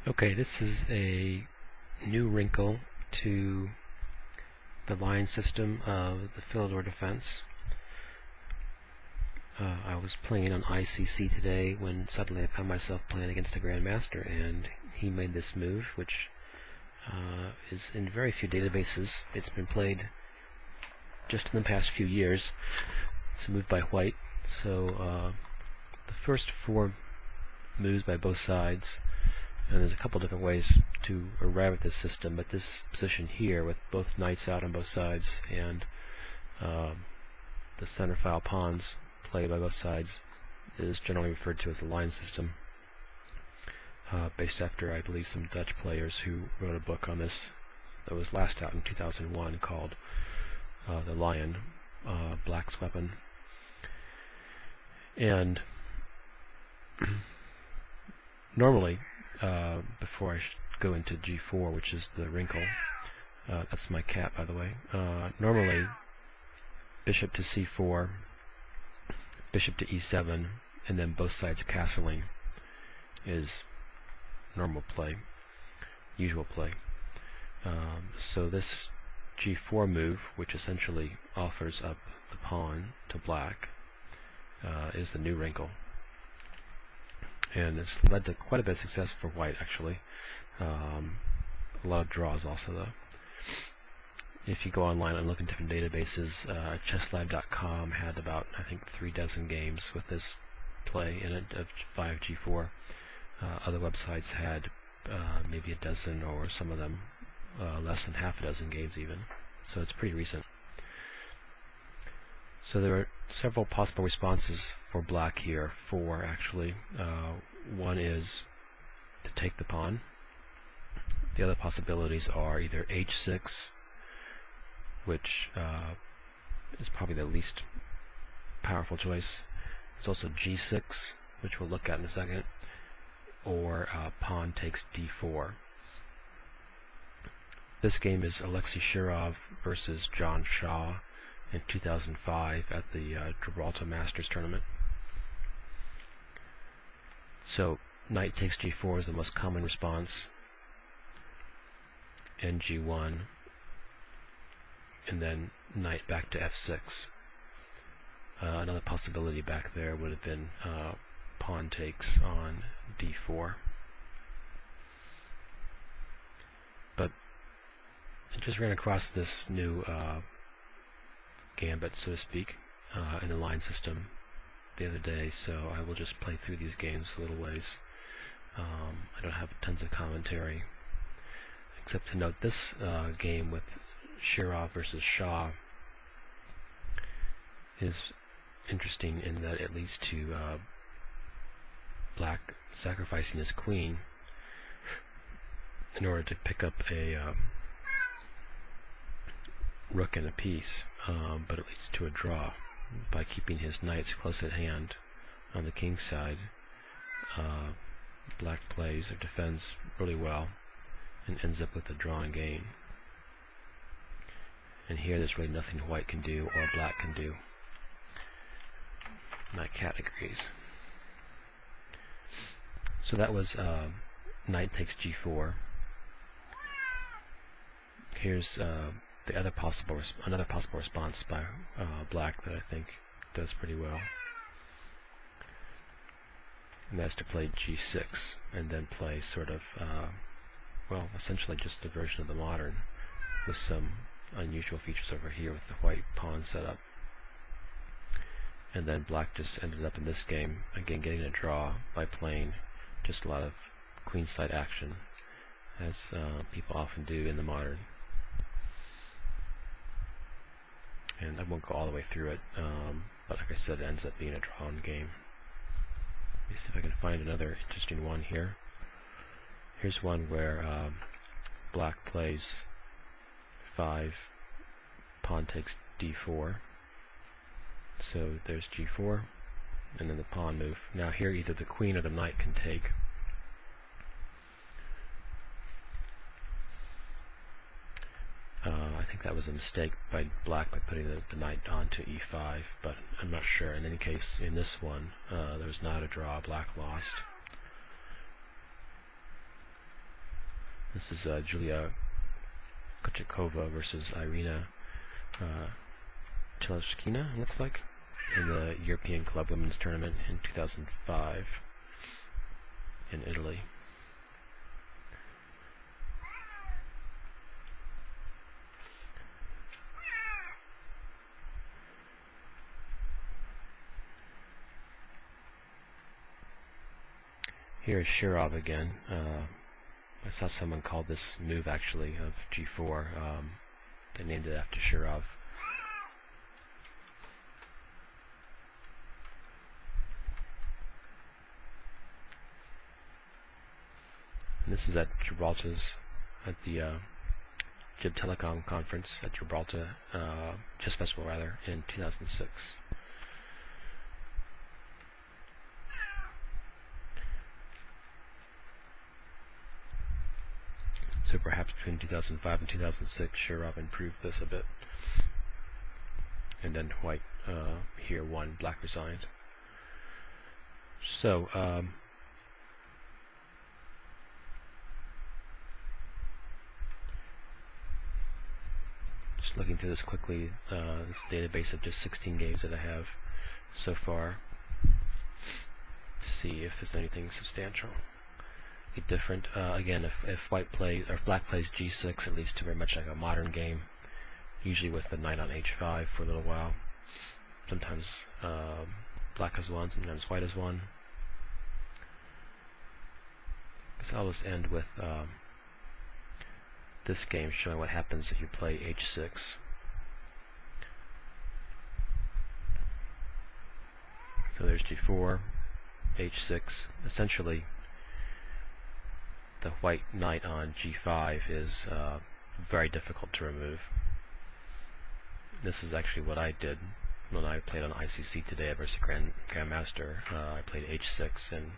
Okay, this is a new wrinkle to the line system of the Philidor Defense. I was playing on ICC today when suddenly I found myself playing against a Grandmaster, and he made this move, which is in very few databases. It's been played just in the past few years. It's a move by white. So the first four moves by both sides, and there's a couple different ways to arrive at this system, but this position here with both knights out on both sides and the center file pawns played by both sides is generally referred to as the line system, based after, I believe, some Dutch players who wrote a book on this that was last out in 2001 called The Lion, Black's Weapon. And normally, before I go into G4, which is the wrinkle, that's my cat, by the way, normally bishop to C4, bishop to E7, and then both sides castling is normal play, usual play. So this G4 move, which essentially offers up the pawn to black, is the new wrinkle. And it's led to quite a bit of success for white, actually. A lot of draws also, though. If you go online and look in different databases, chesslive.com had about, I think, 36 games with this play in it of 5G4. Other websites had maybe a dozen, or some of them less than half a dozen games even. So it's pretty recent. So there are several possible responses for black here. Four, actually. One is to take the pawn. The other possibilities are either H6, which is probably the least powerful choice. There's also G6, which we'll look at in a second, or pawn takes D4. This game is Alexei Shirov versus John Shaw in 2005 at the Gibraltar Masters tournament. So knight takes G4 is the most common response, and G1, and then knight back to F6. Another possibility back there would have been pawn takes on D4. But I just ran across this new gambit, so to speak, in the line system the other day, so I will just play through these games a little ways. I don't have tons of commentary, except to note this game with Shirov versus Shaw is interesting in that it leads to black sacrificing his queen in order to pick up a rook and a piece, but it leads to a draw by keeping his knights close at hand on the king's side. Black plays or defends really well and ends up with a drawn game. And here there's really nothing white can do or black can do. My cat agrees. So that was knight takes G4. Here's another possible response by black that I think does pretty well, and that's to play G6 and then play sort of well, essentially just a version of the modern with some unusual features over here with the white pawn set up. And then black just ended up in this game again getting a draw by playing just a lot of queenside action, as people often do in the modern. And I won't go all the way through it, but like I said, it ends up being a drawn game. Let me see if I can find another interesting one here. Here's one where black plays 5, pawn takes D4. So there's G4, and then the pawn move. Now here either the queen or the knight can take. I think that was a mistake by black by putting the knight onto E5, but I'm not sure. In any case, in this one, there was not a draw. Black lost. This is Julia Kochakova versus Irina Teleshkina, looks like, in the European Club Women's Tournament in 2005 in Italy. Here is Shirov again. I saw someone called this move actually of G4. They named it after Shirov. And this is at Gibraltar's, at the Gib Telecom conference at Gibraltar, Chess Festival rather, in 2006. So perhaps between 2005 and 2006, Shirov improved this a bit. And then white here won, black resigned. So, just looking through this quickly, this database of just 16 games that I have so far, to see if there's anything substantial. Different. Again, if white plays or if black plays G6, it leads to very much like a modern game, usually with the knight on H5 for a little while. Sometimes black has won, sometimes white has won. So I'll just end with this game showing what happens if you play H6. So there's G4, H6. Essentially, the white knight on G5 is very difficult to remove. This is actually what I did when I played on ICC today versus Grandmaster. I played H6 and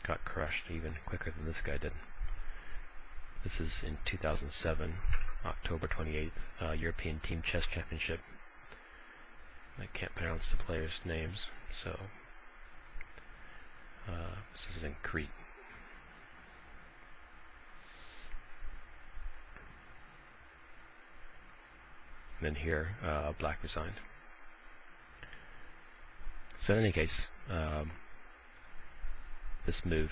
got crushed even quicker than this guy did. This is in 2007, October 28th, European Team Chess Championship. I can't pronounce the players' names, so this is in Crete. And then here, black resigned. So in any case, this move